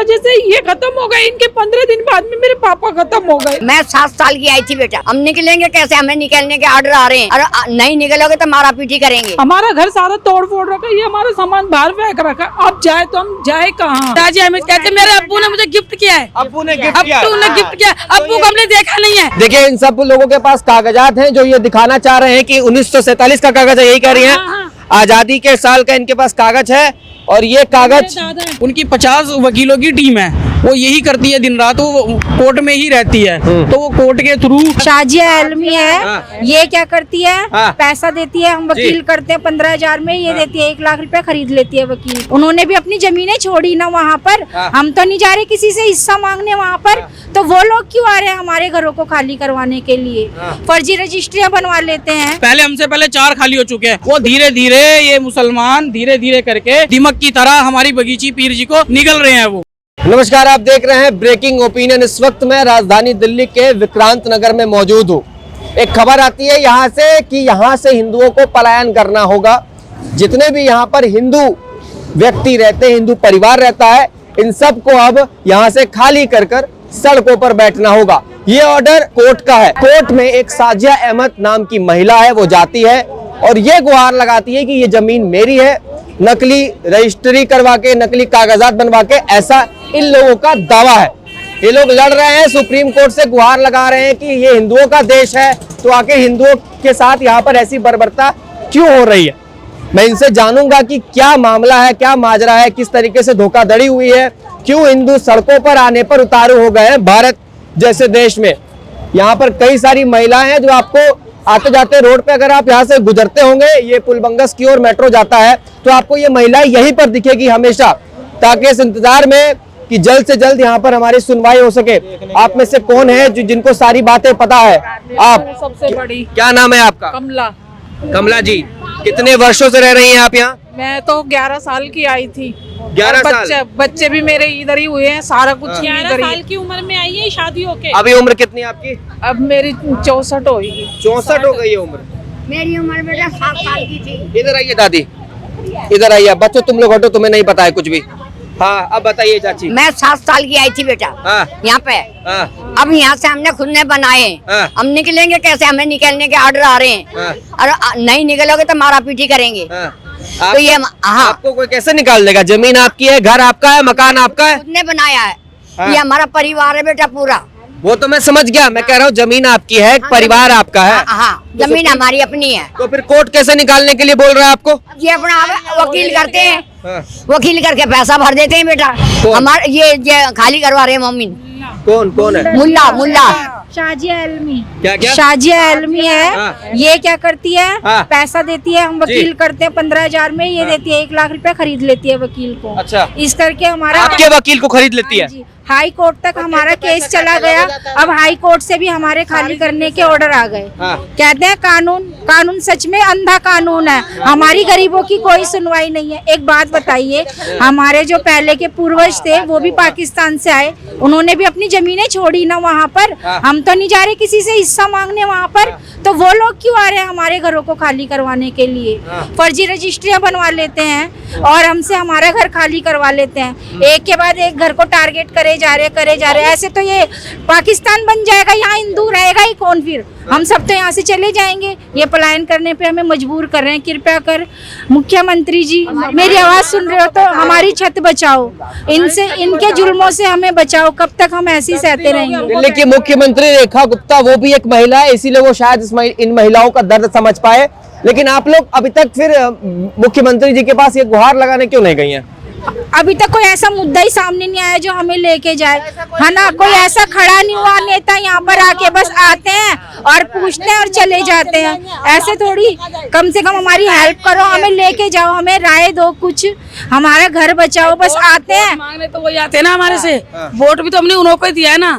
वजह से ये खत्म हो गए, इनके 15 दिन बाद में मेरे पापा खत्म हो गए। मैं 7 साल की आई थी बेटा, हम निकलेंगे कैसे, हमें निकलने के ऑर्डर आ रहे हैं और नहीं निकलोगे तो मारा पीटी करेंगे। हमारा घर सारा तोड़ फोड़ रखा, ये हमारा सामान बाहर फेंक रखा, अब जाए तो हम जाए कहाँ। ताजी अहमद कहते मेरे अब्बू ने मुझे गिफ्ट किया है, अब्बू ने गिफ्ट किया, अब्बू को हमने देखा नहीं है। देखिए इन सब लोगों के पास कागजात हैं जो ये दिखाना चाह रहे हैं कि 1947 का कागज है, यही कह रही हैं। आजादी के साल का इनके पास कागज है और ये कागज उनकी 50 वकीलों की टीम है, वो यही करती है दिन रात, वो कोर्ट में ही रहती है, तो वो कोर्ट के थ्रू। शाजिया आलमी है, ये क्या करती है, पैसा देती है, हम वकील करते हैं 15,000 में, ये देती है 1 लाख रुपए खरीद लेती है वकील। उन्होंने भी अपनी जमीनें छोड़ी ना वहाँ पर, हम तो नहीं जा रहे किसी से हिस्सा मांगने वहाँ पर, तो वो लोग क्यों आ रहे हैं हमारे घरों को खाली करवाने के लिए, फर्जी रजिस्ट्रियाँ बनवा लेते हैं। पहले हमसे पहले 4 खाली हो चुके हैं, वो धीरे धीरे ये मुसलमान धीरे धीरे करके दिमक की तरह हमारी बगीची पीर जी को निगल रहे हैं वो। नमस्कार, आप देख रहे हैं ब्रेकिंग ओपिनियन। इस वक्त मैं राजधानी दिल्ली के विक्रांत नगर में मौजूद हूँ। एक खबर आती है यहाँ से कि यहाँ से हिंदुओं को पलायन करना होगा। जितने भी यहाँ पर हिंदू व्यक्ति रहते हैं, हिंदू परिवार रहता है, इन सब को अब यहाँ से खाली कर कर सड़कों पर बैठना होगा। ये ऑर्डर कोर्ट का है। कोर्ट में एक साजिया अहमद नाम की महिला है, वो जाती है और ये गुहार लगाती है कि ये जमीन मेरी है, नकली रजिस्ट्री करवा के, नकली कागजात बनवा के, ऐसा इन लोगों का दावा है। ये लोग लड़ रहे हैं, सुप्रीम कोर्ट से गुहार लगा रहे हैं कि ये हिंदुओं का देश है, तो आखिर हिंदुओं के साथ यहाँ पर ऐसी बर्बरता क्यों हो रही है। मैं इनसे जानूंगा कि क्या मामला है, क्या माजरा है, किस तरीके से धोखाधड़ी हुई है, क्यों हिंदू सड़कों पर आने पर उतारू हो गए हैं भारत जैसे देश में। यहाँ पर कई सारी महिलाएं हैं जो आपको आते जाते रोड पे, अगर आप यहाँ से गुजरते होंगे, ये पुलबंगस की ओर मेट्रो जाता है, तो आपको ये महिलाएं यहीं पर दिखेगी हमेशा, ताकि इस इंतजार में कि जल्द से जल्द यहाँ पर हमारी सुनवाई हो सके। आप में से कौन है जिनको सारी बातें पता है? आप सबसे बड़ी। क्या नाम है आपका? कमला। कमला जी, कितने वर्षों से रह रही हैं आप यहाँ? मैं तो 11 साल की आई थी। 11 साल? बच्चे भी मेरे इधर ही हुए हैं, सारा कुछ 11 साल की उम्र में आई है शादी होके। अभी उम्र कितनी है आपकी? अब मेरी 64 होगी। 64 हो गई है उम्र। मेरी उम्र बेटा 7 साल की थी। इधर आइए दादी, इधर आइए। बच्चों तुम लोग हटो, तुम्हें नहीं पता है कुछ भी। हाँ, अब बताइए चाची। मैं 7 साल की आई थी बेटा, यहाँ पे। अब यहाँ से हमने खुद ने बनाए, हम निकलेंगे कैसे, हमें निकलने के ऑर्डर आ रहे हैं और नहीं निकलोगे तो मारा पीटी करेंगे। तो ये आपको कोई कैसे निकाल देगा? जमीन आपकी है, घर आपका है, मकान आपका है, खुद ने बनाया है, ये हमारा परिवार है बेटा पूरा। वो तो मैं समझ गया, मैं कह रहा हूँ जमीन आपकी है, परिवार आपका है। हाँ, जमीन हमारी अपनी है। तो फिर कोर्ट कैसे निकालने के लिए बोल रहा है आपको? ये अपना वकील करते हैं, वकील करके पैसा भर देते हैं बेटा। हमारे ये खाली करवा रहे हैं मम्मी। कौन है? मुल्ला। शाजिया आलमी। क्या? शाजिया आलमी है, ये क्या करती है, पैसा देती है, हम वकील करते हैं 15,000 में, ये देती है 1 लाख रुपए खरीद लेती है वकील को। अच्छा, इस करके हमारा आपके वकील को खरीद लेती है? हाई कोर्ट तक हमारा केस चला गया, अब हाई कोर्ट से भी हमारे खाली करने के ऑर्डर आ गए। कहते हैं कानून सच में अंधा कानून है, हमारी गरीबों की कोई सुनवाई नहीं है। एक बात बताइए, हमारे जो पहले के पूर्वज थे वो भी पाकिस्तान से आए, उन्होंने भी अपनी जमीनें छोड़ी ना वहाँ पर, हम तो नहीं जा रहे किसी से हिस्सा मांगने वहाँ पर, तो वो लोग क्यों आ रहे हैं हमारे घरों को खाली करवाने के लिए, फर्जी रजिस्ट्रियाँ बनवा लेते हैं और हमसे हमारा घर खाली करवा लेते हैं। एक के बाद एक घर को टारगेट करे जा रहे। ऐसे तो ये पाकिस्तान बन जाएगा, यहाँ हिंदू रहेगा ही कौन? फिर हम सब तो यहाँ से चले जाएंगे। ये पलायन करने पे हमें मजबूर कर रहे हैं। कृपया कर मुख्यमंत्री जी, मेरी आवाज सुन रहे हो तो हमारी छत बचाओ, इनसे, इनके जुल्मों से हमें बचाओ। कब तक हम ऐसे ही सहते रहेंगे? दिल्ली की मुख्यमंत्री रेखा गुप्ता, वो भी एक महिला है, इसीलिए वो शायद इन महिलाओं का दर्द समझ पाए। लेकिन आप लोग अभी तक फिर मुख्यमंत्री जी के पास ये गुहार लगाने क्यों नहीं गई हैं? अभी तक कोई ऐसा मुद्दा ही सामने नहीं आया जो हमें लेके जाए, है ना। कोई ऐसा खड़ा नहीं हुआ नेता यहाँ पर आके बस आते हैं और पूछते हैं और चले जाते हैं। ऐसे थोड़ी, कम से कम हमारी हेल्प करो, हमें लेके जाओ, हमें राय दो, कुछ हमारा घर बचाओ। बस आते हैं मांगने तो वही आते हैं ना हमारे से, वोट भी तो हमने उन्हों को ही दिया है ना।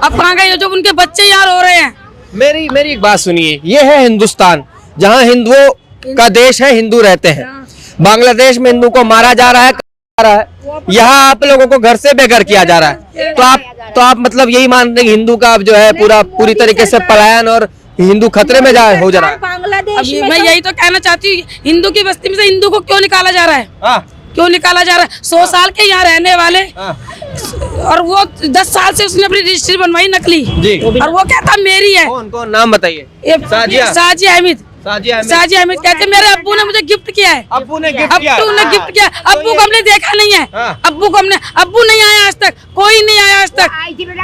अब कहाँ गए जो उनके बच्चे यार हो रहे हैं। मेरी एक बात सुनिए, ये है हिंदुस्तान, जहाँ हिंदुओं का देश है, हिंदू रहते हैं। बांग्लादेश में हिंदू को मारा जा रहा है, यहाँ आप लोगों को घर से बेघर किया जा रहा है। तो आप मतलब यही मान रहे हैं कि हिंदू का जो है पूरी तरीके से पलायन और हिंदू खतरे में हो जा रहा है? बांग्लादेश मैं यही तो कहना चाहती हूँ, हिंदू की बस्ती में से हिंदू को क्यों निकाला जा रहा है? क्यों निकाला जा रहा है? 100 साल के यहाँ रहने वाले, और वो 10 साल से उसने अपनी रजिस्ट्री बनवाई नकली जी। और वो कहता मेरी है। कौन नाम बताइए? साजिया साजी अहमद कहते मेरे अब्बू ने मुझे गिफ्ट किया है। अब्बू ने गिफ्ट किया? अब्बू ने गिफ्ट किया। अब्बू को हमने देखा नहीं है। अब्बू नहीं आया आज तक, कोई नहीं आया आज तक,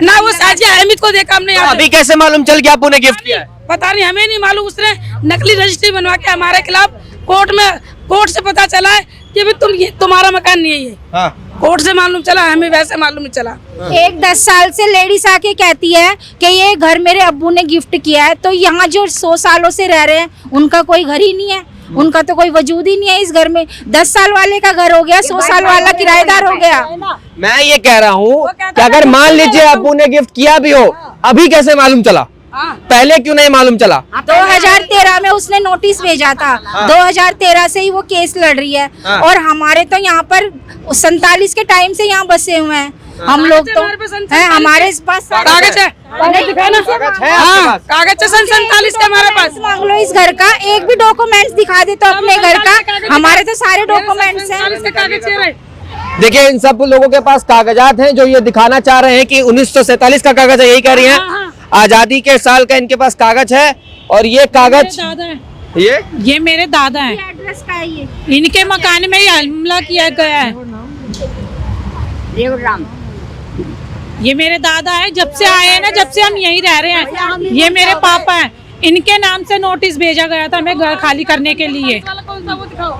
ना वो साजिया अहमद को देखा हमने। अभी कैसे मालूम चल गया अब्बू ने गिफ्ट किया है? पता नहीं, हमें नहीं मालूम। उसने नकली रजिस्ट्री बनवा के हमारे खिलाफ कोर्ट से पता चला है कि भाई तुम्हारा मकान नहीं है ये। कोर्ट से मालूम चला, हमें वैसे मालूम नहीं चला। एक 10 साल से लेडीज आके कहती है कि ये घर मेरे अब्बू ने गिफ्ट किया है, तो यहाँ जो 100 सालों से रह रहे हैं उनका कोई घर ही नहीं है, उनका तो कोई वजूद ही नहीं है इस घर में। 10 साल वाले का घर हो गया, 100 साल वाला किराएदार हो गया। मैं ये कह रहा हूँ कि अगर मान लीजिए अब्बू ने गिफ्ट किया भी हो, अभी कैसे मालूम चला? पहले क्यों नहीं मालूम चला? 2013 में उसने नोटिस भेजा था। 2013 से ही वो केस लड़ रही है। और हमारे तो यहाँ पर 47 के टाइम से यहाँ बसे हुए हैं हम लोग, तो है हमारे पास कागज है, कागज 47 का हमारे पास। मांग लो इस घर का, एक भी डॉक्यूमेंट्स दिखा दे तो अपने घर का। हमारे तो सारे डॉक्यूमेंट्स हैं। देखिए इन सब लोगों के पास कागजात हैं जो ये दिखाना चाह रहे हैं कि 1947 का कागज है, यही कह रही हैं। आजादी के साल का इनके पास कागज है। और ये कागज ये मेरे दादा है, एड्रेस का है ये। इनके मकान में ही हमला किया गया है। ये मेरे दादा है, जब से आए हैं ना, जब से हम यहीं रह रहे हैं। ये मेरे पापा हैं, इनके नाम से नोटिस भेजा गया था हमें घर खाली करने के लिए।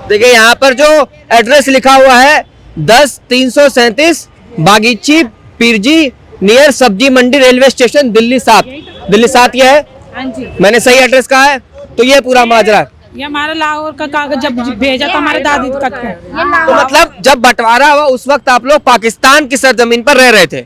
देखिए यहाँ पर जो एड्रेस लिखा हुआ है 10-337 बागीची पीरजी नियर सब्जी मंडी रेलवे स्टेशन दिल्ली 7 ये है। हाँ जी, मैंने सही एड्रेस कहा है? तो ये पूरा माजरा है। ये हमारा लाहौर का कागज जब भेजा था हमारे दादी का। तो मतलब जब बंटवारा हुआ उस वक्त आप लोग पाकिस्तान की सरजमीन पर रह रहे थे?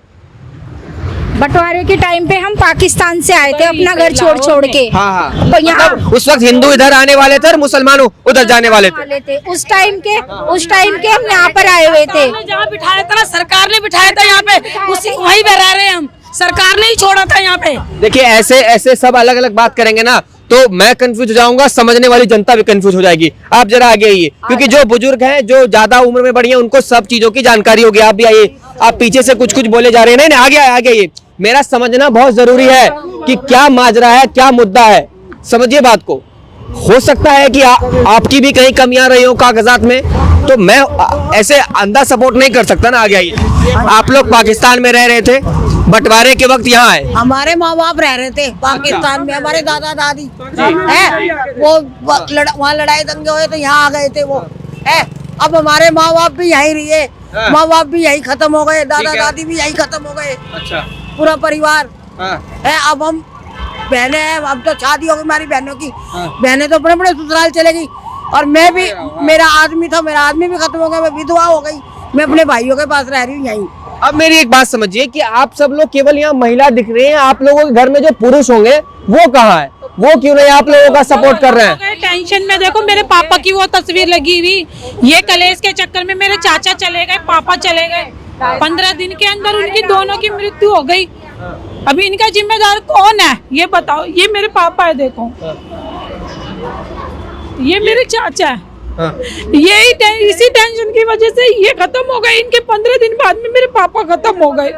बंटवारे के टाइम पे हम पाकिस्तान से आए थे अपना घर छोड़ के। हाँ। तो यहाँ मतलब उस वक्त हिंदू इधर आने वाले थे और मुसलमान उधर जाने वाले थे। उस टाइम के हम यहाँ पर आए हुए थे। जहाँ बिठाया था ना, सरकार ने बिठाया था यहाँ पे, उसी वहीं पे रह रहे हैं हम। सरकार ने ही छोड़ा था यहाँ पे। देखिए ऐसे सब अलग अलग बात करेंगे ना तो मैं कंफ्यूज हो जाऊंगा, समझने वाली जनता भी कंफ्यूज हो जाएगी। आप जरा आगे आइए, क्योंकि जो बुजुर्ग हैं, जो ज्यादा उम्र में बड़ी हैं, उनको सब चीजों की जानकारी होगी। आप भी आइए, आप पीछे से कुछ बोले जा रहे हैं। नहीं आगे आइए। मेरा समझना बहुत जरूरी है कि क्या माजरा है, क्या मुद्दा है। समझिए बात को। हो सकता है कि आपकी भी कहीं कमियां रही हो कागजात में, तो मैं ऐसे अंधा सपोर्ट नहीं कर सकता ना। आगे आइए। आप लोग पाकिस्तान में रह रहे थे, बंटवारे के वक्त यहाँ आए। हमारे माँ बाप रह रहे थे पाकिस्तान में, हमारे दादा दादी है वो वहाँ लड़ाई दंगे हुए तो यहाँ आ गए थे वो है। अब हमारे माँ बाप भी यहीं रहे, माँ बाप भी यहीं खत्म हो गए, दादा दादी भी यहीं खत्म हो गए। अच्छा। पूरा परिवार है। अब हम बहनें हैं, अब तो शादी हो गई हमारी बहनों की। बहनें तो अपने अपने ससुराल चले गई और मैं भी, मेरा आदमी था, मेरा आदमी भी खत्म हो गया, मैं विधवा हो गई, मैं अपने भाइयों के पास रह रही हूँ यहीं। अब मेरी एक बात समझिए कि आप सब लोग केवल यहाँ महिला दिख रहे हैं, आप लोगों के घर में जो पुरुष होंगे वो कहाँ है? वो क्यों नहीं आप लोगों का सपोर्ट कर रहे हैं? टेंशन में देखो, मेरे पापा की वो तस्वीर लगी हुई, ये कलेश के चक्कर में मेरे चाचा चले गए, पापा चले गए। 15 दिन के अंदर उनकी दोनों की मृत्यु हो गई। अभी इनका जिम्मेदार कौन है ये बताओ? ये मेरे पापा है, देखो ये मेरे चाचा है। यही इसी टेंशन की वजह से ये खत्म हो गए। इनके 15 दिन बाद में मेरे पापा खत्म हो गए,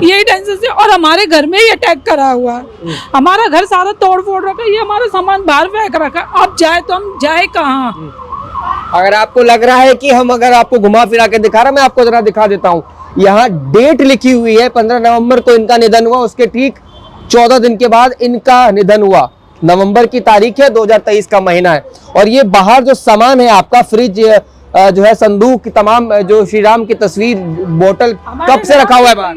यही टेंशन से। और हमारे घर में ही अटैक करा हुआ है, हमारा घर सारा तोड़ फोड़ रखा है, ये हमारा सामान बाहर फेंक रखा है। अब जाए तो हम जाए कहाँ? अगर आपको लग रहा है कि हम अगर आपको घुमा फिरा के दिखा रहा, मैं आपको जरा दिखा देता हूँ। यहाँ डेट लिखी हुई है 15 नवंबर को इनका निधन हुआ, उसके ठीक 14 दिन के बाद इनका निधन हुआ। नवंबर की तारीख है, 2023 का महीना है। और ये बाहर जो सामान है आपका, फ्रिज जो है, संदूक, तमाम जो श्री राम की तस्वीर, बोतल कब से रखा हुआ है बाहर?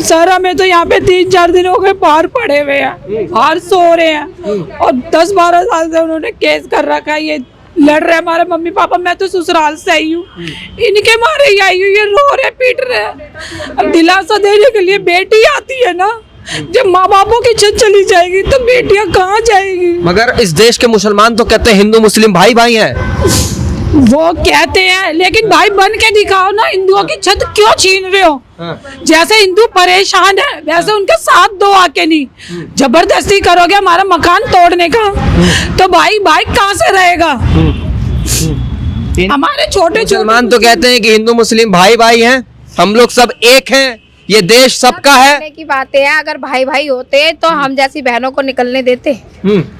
सर हमें तो यहाँ पे 3-4 दिन हो गए बाहर पड़े हुए हैं, बाहर सो रहे हैं। और 10-12 साल से उन्होंने केस कर रखा है, ये लड़ रहे हमारे मम्मी पापा। मैं तो ससुराल से आई हूँ, इनके मारे ही आई हूँ। ये रो रहे पीट रहे हैं। अब दिलासा देने के लिए बेटी आती है ना, जब माँ बापों की इज्जत चली जाएगी तो बेटियां कहाँ जाएगी? मगर इस देश के मुसलमान तो कहते हैं हिंदू मुस्लिम भाई भाई हैं। वो कहते हैं, लेकिन भाई बन के दिखाओ ना। हिंदुओं की छत क्यों छीन रहे हो? जैसे हिंदू परेशान है वैसे उनके साथ दो आके। नहीं जबरदस्ती करोगे हमारा मकान तोड़ने का, तो भाई कहाँ से रहेगा? हमारे छोटे मुसलमान तो कहते हैं कि हिंदू मुस्लिम भाई भाई हैं, हम लोग सब एक हैं, ये देश सबका है। कहने की बातें हैं, अगर भाई भाई होते तो हम जैसी बहनों को निकलने देते,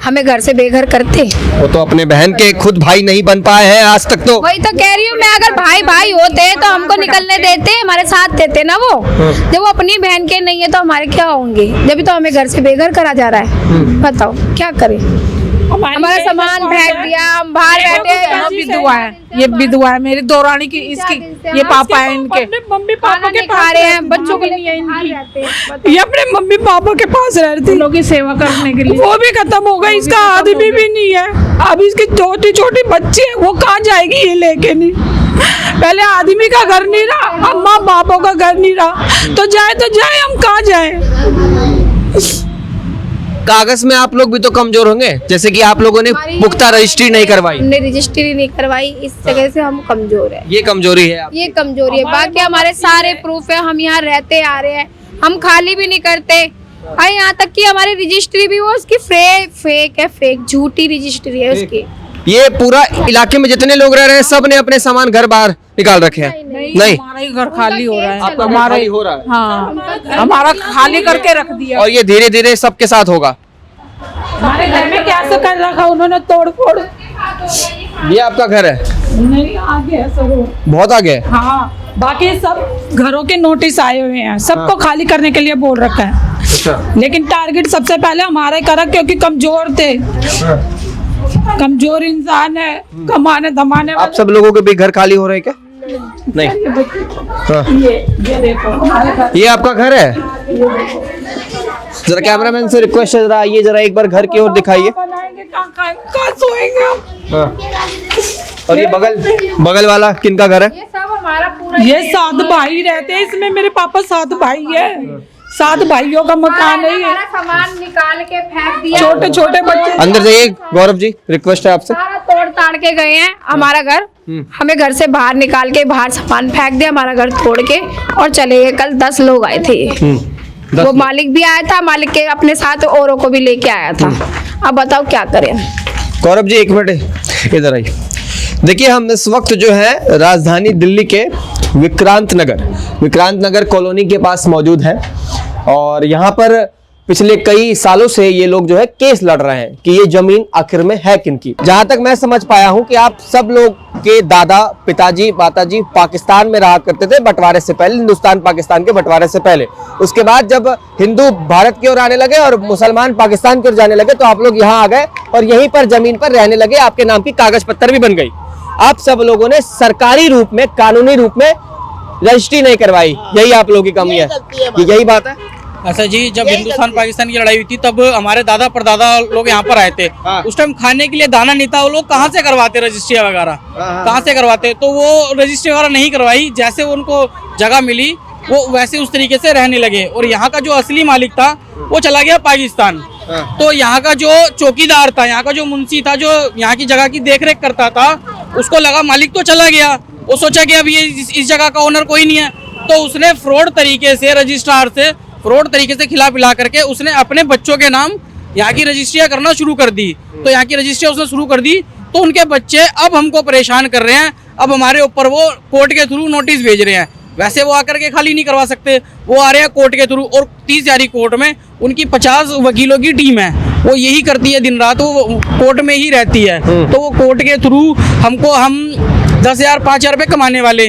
हमें घर से बेघर करते। वो तो अपने बहन के खुद भाई नहीं बन पाए हैं आज तक। तो वही तो कह रही हूँ मैं, अगर भाई भाई होते तो हमको निकलने देते, हमारे साथ देते ना वो। जब वो अपनी बहन के नहीं है तो हमारे क्या होंगे? जब तो हमें घर से बेघर करा जा रहा है, बताओ क्या करें? हमारा सामान फेंक दिया, हम बाहर बैठे। विधवा है, ये विधवा है मेरी दौरानी की, इसकी ये पापा है इनके, मम्मी पापा के खा रहे हैं, बच्चों के लिए इनकी, ये अपने मम्मी पापा के पास रहती, लोगों की सेवा करने के लिए। वो भी खत्म हो गई, इसका आदमी भी नहीं है, अब इसकी छोटी छोटी बच्ची है, वो कहाँ जाएगी ये लेके? नहीं, पहले आदमी का घर नहीं रहा, अब माँ बापों का घर नहीं रहा, तो जाए हम कहाँ जाए? कागज में आप लोग भी तो कमजोर होंगे, जैसे कि आप लोगों ने पुख्ता रजिस्ट्री नहीं करवाई। हमने रजिस्ट्री नहीं करवाई, इस जगह से हम कमजोर है। ये कमजोरी है ये कमजोरी है, बाकी हमारे सारे प्रूफ है, हम यहाँ रहते आ रहे हैं, हम खाली भी नहीं करते। और यहाँ तक कि हमारी रजिस्ट्री भी वो उसकी फेक है, फेक झूठी रजिस्ट्री है उसकी। ये पूरा इलाके में जितने लोग रह रहे हैं सब ने अपने सामान घर बाहर निकाल रखे हैं। नहीं, हमारा ही घर खाली हो रहा है, आपका घर खाली हो रहा है। हाँ, हमारा खाली करके रख दिया। और ये धीरे धीरे सबके साथ होगा। हमारे घर में क्या कर रखा उन्होंने, तोड़ फोड़। ये आपका घर है? नहीं, आगे है सर, बहुत आगे है। हाँ, बाकी सब घरों के नोटिस आए हुए हैं, सबको खाली करने के लिए बोल रखा है। अच्छा। लेकिन टारगेट सबसे पहले हमारा ही करा, क्योंकि कमजोर थे, कमजोर इंसान है, कमाने धमाने आप सब लोगों के भी घर खाली हो रहे हैं क्या? नहीं। हाँ। ये देखो, ये आपका घर है? जरा कैमरामैन से रिक्वेस्ट है, जरा आइए, जरा एक बार घर की ओर दिखाइए। बनाएंगे कहाँ सोएंगे हम? हाँ। और ये बगल वाला किनका घर है? ये सब हमारा पूरा, ये 7 भाई रहते हैं इसमें, मेरे पापा 7 भाई है, 7 भाइयों का मकान है। हमारा सामान निकाल के फेंक दिया, छोटे छोटे बच्चे। अंदर जाइए गौरव जी, रिक्वेस्ट है आपसे। सारा तोड़ ताड़ के गए हैं हमारा घर, हमें घर से बाहर निकाल के बाहर सामान फेंक दिया, हमारा घर तोड़ के और चले गए। कल 10 लोग आए थे, वो मालिक भी आया था, मालिक के अपने साथ औरों को भी लेके आया था। अब बताओ क्या करें? गौरव जी 1 मिनट इधर आइए। देखिए, हम इस वक्त जो है राजधानी दिल्ली के विक्रांत नगर कॉलोनी के पास मौजूद हैं और यहाँ पर पिछले कई सालों से ये लोग जो है केस लड़ रहे हैं कि ये जमीन आखिर में है किनकी। जहां तक मैं समझ पाया हूं कि आप सब लोग के दादा, पिताजी, माताजी पाकिस्तान में रहा करते थे बंटवारे से पहले, हिंदुस्तान पाकिस्तान के बंटवारे से पहले। उसके बाद जब हिंदू भारत की ओर आने लगे और मुसलमान पाकिस्तान की ओर जाने लगे तो आप लोग यहाँ आ गए और यहीं पर जमीन पर रहने लगे, आपके नाम की कागज पत्तर भी बन गई। आप सब लोगों ने सरकारी रूप में, कानूनी रूप में रजिस्ट्री नहीं करवाई, यही आप लोगों की कमी है, यही बात है। ऐसा जी, जब हिंदुस्तान पाकिस्तान की लड़ाई हुई थी तब हमारे दादा परदादा लोग यहाँ पर आए थे। हाँ। उस टाइम खाने के लिए दाना नहीं था, वो लोग कहाँ से करवाते रजिस्ट्री वगैरह, कहाँ से करवाते? तो वो रजिस्ट्री वगैरह नहीं करवाई, जैसे उनको जगह मिली वो वैसे उस तरीके से रहने लगे। और यहाँ का जो असली मालिक था वो चला गया पाकिस्तान। तो यहाँ का जो चौकीदार था, यहाँ का जो मुंशी था, जो यहाँ की जगह की देखरेख करता था, उसको लगा मालिक तो चला गया, वो सोचा कि अब ये इस जगह का ओनर कोई नहीं है, तो उसने फ्रॉड तरीके से रजिस्ट्रार से फ्रॉड तरीके से खिला पिला करके उसने अपने बच्चों के नाम यहाँ की रजिस्ट्रियाँ करना शुरू कर दी। तो यहाँ की रजिस्ट्रियाँ उसने शुरू कर दी, तो उनके बच्चे अब हमको परेशान कर रहे हैं। अब हमारे ऊपर वो कोर्ट के थ्रू नोटिस भेज रहे हैं। वैसे वो आकर के खाली नहीं करवा सकते, वो आ रहे हैं कोर्ट के थ्रू। और 30 जारी कोर्ट में उनकी 50 वकीलों की टीम है, वो यही करती है दिन रात, वो कोर्ट में ही रहती है। तो वो कोर्ट के थ्रू हमको, हम 10,000 5,000 रुपये कमाने वाले,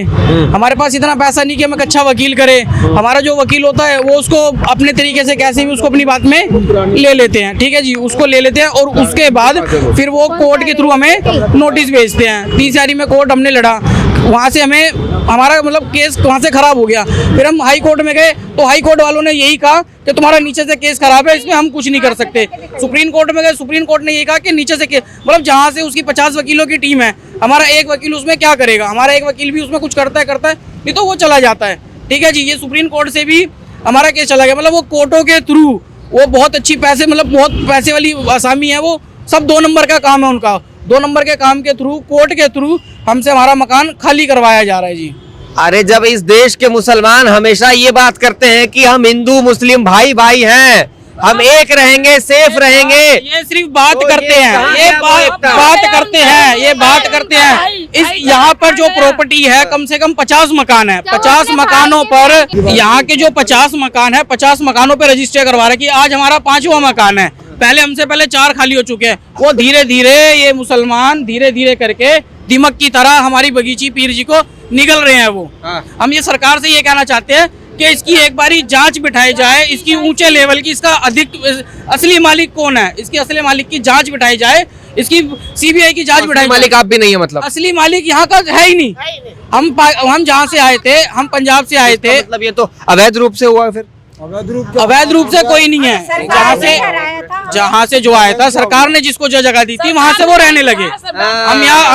हमारे पास इतना पैसा नहीं कि हम एक अच्छा वकील करें। हमारा जो वकील होता है वो उसको अपने तरीके से कैसे भी उसको अपनी बात में ले लेते हैं, ठीक है जी, उसको ले लेते हैं और उसके बाद फिर वो कोर्ट के थ्रू हमें नोटिस भेजते हैं। 30 जारी में कोर्ट हमने लड़ा, वहाँ से हमें हमारा मतलब केस वहाँ से खराब हो गया। फिर हम हाई कोर्ट में गए तो हाई कोर्ट वालों ने यही कहा कि तुम्हारा नीचे से केस खराब है, इसमें हम कुछ नहीं कर सकते। सुप्रीम कोर्ट में गए, सुप्रीम कोर्ट ने यही कहा कि नीचे से केस, मतलब जहाँ से उसकी 50 वकीलों की टीम है, हमारा एक वकील उसमें क्या करेगा? हमारा एक वकील भी उसमें कुछ करता है नहीं तो वो चला जाता है, ठीक है जी। ये सुप्रीम कोर्ट से भी हमारा केस चला गया। मतलब वो कोर्टों के थ्रू, वो बहुत अच्छी पैसे, मतलब बहुत पैसे वाली आसामी है, वो सब 2 नंबर का काम है उनका। 2 नंबर के काम के थ्रू, कोर्ट के थ्रू हमसे हमारा मकान खाली करवाया जा रहा है जी। अरे जब इस देश के मुसलमान हमेशा ये बात करते हैं कि हम हिंदू मुस्लिम भाई भाई हैं, हम एक रहेंगे, सेफ रहेंगे। ये सिर्फ बात तो करते ये हैं, कहाँ ये है वो एकता? बात करते हैं। इस यहाँ पर जो प्रॉपर्टी है कम से कम 50 मकान है, 50 मकानों पर यहाँ के जो 50 मकान है, 50 मकानों पे रजिस्टर करवा रहे कि आज हमारा 5वां मकान है। हमसे पहले 4 खाली हो चुके हैं। वो धीरे धीरे ये मुसलमान धीरे धीरे करके दीमक की तरह हमारी बगीची पीर जी को निगल रहे हैं। वो हम ये सरकार से ये कहना चाहते हैं कि इसकी एक बारी जांच बिठाई जाए, इसकी ऊंचे लेवल की, इसका असली मालिक कौन है, इसकी असली मालिक की जांच बिठाई जाए, इसकी सीबीआई की जांच बिठाई। मालिक आप भी नहीं है मतलब? असली मालिक यहाँ का है ही नहीं। हम जहाँ से आए थे, हम पंजाब से आए थे। मतलब ये तो अवैध रूप से हुआ। फिर अवैध रूप से कोई नहीं है। जहाँ से जो आया था, सरकार ने जिसको जो जगह दी थी वहाँ से वो रहने लगे।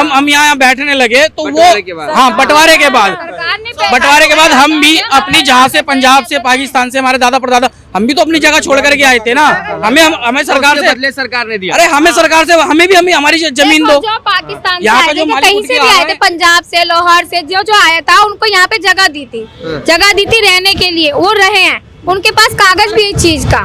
हम यहाँ बैठने लगे तो वो, हाँ, बंटवारे के बाद हम भी अपनी, जहाँ से पंजाब से, पाकिस्तान से हमारे दादा परदादा, हम भी तो अपनी जगह छोड़ करके आए थे ना। हमें सरकार से बदले सरकार ने दिया। अरे हमें सरकार से, हमें भी हमारी जमीन दो। जो पाकिस्तान यहाँ से का जो आए थे, मालिक कहीं से भी आए थे, पंजाब से, लाहौर से, जो आया था उनको यहाँ पे जगह दी थी रहने के लिए। वो रहे हैं, उनके पास कागज भी है इस चीज का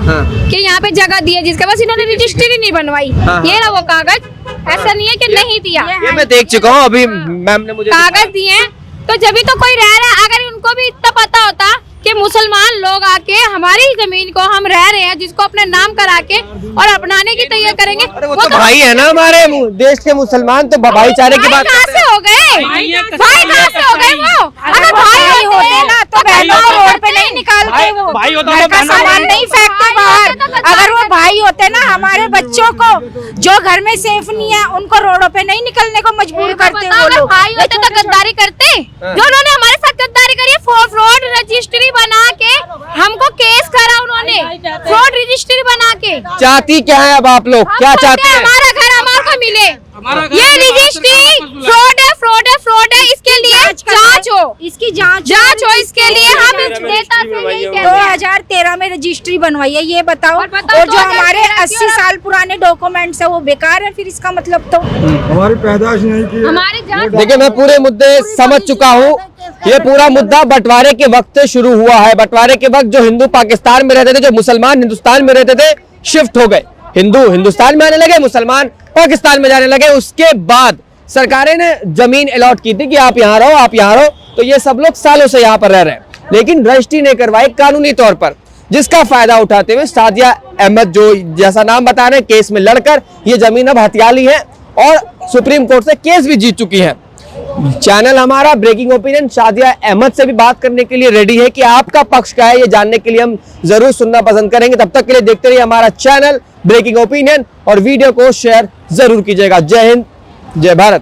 कि यहाँ पे जगह दी है, जिसके पास इन्होंने रजिस्ट्री नहीं बनवाई। ये ना वो कागज, ऐसा नहीं है कि नहीं दिया। ये मैं देख चुका हूँ, अभी मैम ने मुझे कागज दिए, तो जब भी तो कोई रह रहा है। अगर उनको भी इतना पता होता कि मुसलमान लोग आके हमारी जमीन को, हम रह रहे हैं जिसको अपने नाम करा के और अपनाने की तैयारी करेंगे, वो तो भाई है ना हमारे देश के मुसलमान, तो भाईचारे की बात कहाँ से हो गए? भाई कहाँ से हो गए वो? अगर भाई होते ना तो बहनों को रोड पे नहीं निकालते, वो भाई होता घर का सामान नहीं फेंकते बाहर। अगर वो भाई होते ना, हमारे बच्चों को जो घर में सेफ नहीं है उनको रोडों पे नहीं निकलने को मजबूर करते वो लोग। भाई होते तो गद्दारी करते, जो उन्होंने हमारे साथ गद्दारी करी है। फ्रॉड रजिस्ट्री बना के हमको केस करा उन्होंने, फ्रॉड रजिस्ट्री बना के। चाहती क्या है अब आप लोग, क्या चाहते हैं? हमारा घर हमारे को मिले। ये रजिस्ट्री फ्रॉड है, इसके लिए जांच हो, इसकी जांच हो। इसके लिए हम नेता से यही कहते हैं। 2013 में रजिस्ट्री बनवाई है, ये बताओ। और बताओ और जो 2013 हमारे की 80 साल पुराने डॉक्यूमेंट्स है वो बेकार है, फिर इसका मतलब तो हमारी पैदाइश नहीं की। हमारे जांच। देखिए, मैं पूरे मुद्दे समझ चुका हूँ। ये पूरा मुद्दा बंटवारे के वक्त से शुरू हुआ है। बंटवारे के वक्त जो हिंदू पाकिस्तान में रहते थे, जो मुसलमान हिंदुस्तान में रहते थे, शिफ्ट हो गए। हिंदू हिंदुस्तान में आने लगे, मुसलमान पाकिस्तान में जाने लगे। उसके बाद सरकारें ने जमीन अलॉट की थी कि आप यहाँ रहो, आप यहाँ रहो। तो ये सब लोग सालों से यहाँ पर रह रहे हैं, लेकिन रजिस्ट्री नहीं करवाई कानूनी तौर पर, जिसका फायदा उठाते हुए सादिया अहमद, जो जैसा नाम बता रहे हैं, केस में लड़कर ये जमीन अब हथिया ली है और सुप्रीम कोर्ट से केस भी जीत चुकी है। चैनल हमारा ब्रेकिंग ओपिनियन सादिया अहमद से भी बात करने के लिए रेडी है कि आपका पक्ष क्या है, ये जानने के लिए हम जरूर सुनना पसंद करेंगे। तब तक के लिए देखते रहिए हमारा चैनल ब्रेकिंग ओपिनियन और वीडियो को शेयर जरूर कीजिएगा। जय हिंद, जय भारत।